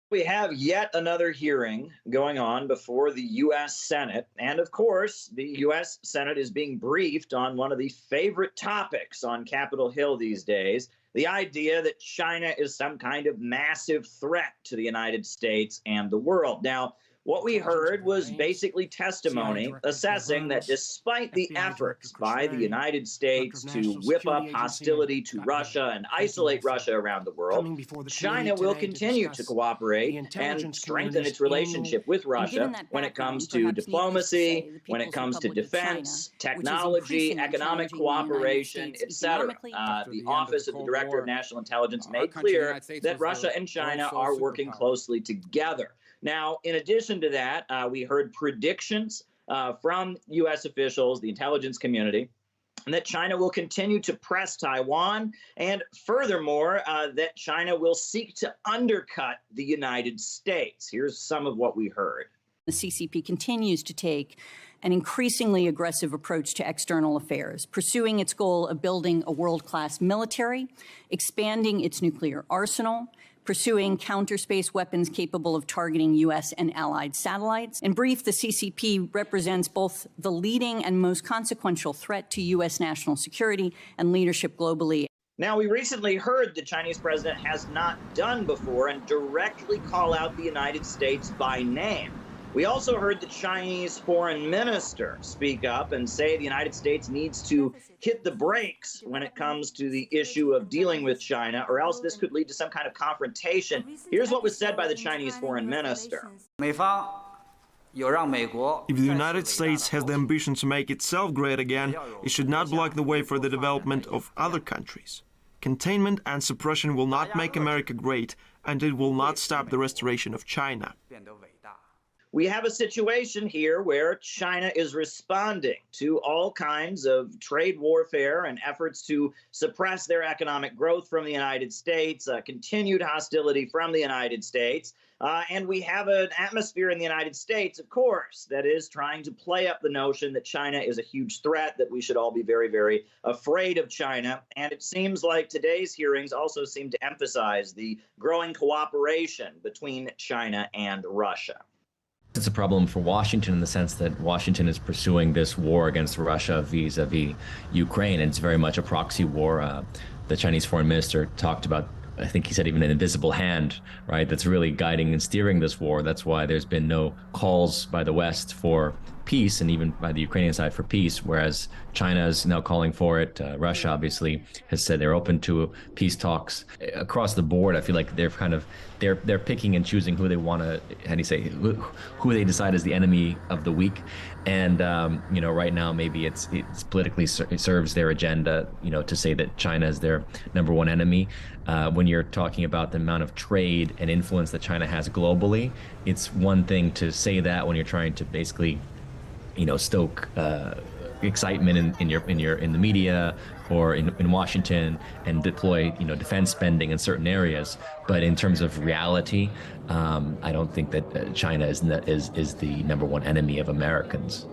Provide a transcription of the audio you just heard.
We have yet another hearing going on before the U.S. Senate. And of course, the U.S. Senate is being briefed on one of the favorite topics on Capitol Hill these days, the idea that China is some kind of massive threat to the United States and the world. Now, what we heard was basically testimony assessing that despite the efforts by the United States to whip up hostility to Russia and isolate Russia around the world, China will continue to cooperate and strengthen its relationship with Russia when it comes to diplomacy, when it comes to defense, technology, economic cooperation, etc. The Office of the Director of National Intelligence made clear that Russia and China are working closely together. Now, in addition to that, we heard predictions from U.S. officials, the intelligence community, that China will continue to press Taiwan, and furthermore, that China will seek to undercut the United States. Here's some of what we heard. The CCP continues to take an increasingly aggressive approach to external affairs, pursuing its goal of building a world-class military, expanding its nuclear arsenal, pursuing counter-space weapons capable of targeting U.S. and allied satellites. In brief, the CCP represents both the leading and most consequential threat to U.S. national security and leadership globally. Now, we recently heard the Chinese president has not done before and directly call out the United States by name. We also heard the Chinese foreign minister speak up and say the United States needs to hit the brakes when it comes to the issue of dealing with China, or else this could lead to some kind of confrontation. Here's what was said by the Chinese foreign minister. If the United States has the ambition to make itself great again, it should not block the way for the development of other countries. Containment and suppression will not make America great, and it will not stop the restoration of China. We have a situation here where China is responding to all kinds of trade warfare and efforts to suppress their economic growth from the United States, continued hostility from the United States. And we have an atmosphere in the United States, of course, that is trying to play up the notion that China is a huge threat, that we should all be very, very afraid of China. And it seems like today's hearings also seem to emphasize the growing cooperation between China and Russia. It's a problem for Washington in the sense that Washington is pursuing this war against Russia vis-a-vis Ukraine, and it's very much a proxy war. The Chinese foreign minister talked about, I think he said, even an invisible hand, right, that's really guiding and steering this war. That's why there's been no calls by the West for peace, and even by the Ukrainian side for peace, whereas China is now calling for it. Russia obviously has said they're open to peace talks. Across the board, I feel like they're picking and choosing who they want to, how do you say, who they decide is the enemy of the week. And right now maybe it's politically it serves their agenda, to say that China is their number one enemy. When you're talking about the amount of trade and influence that China has globally, it's one thing to say that when you're trying to basically stoke excitement in the media or in Washington and deploy defense spending in certain areas. But in terms of reality, I don't think that China is the number one enemy of Americans.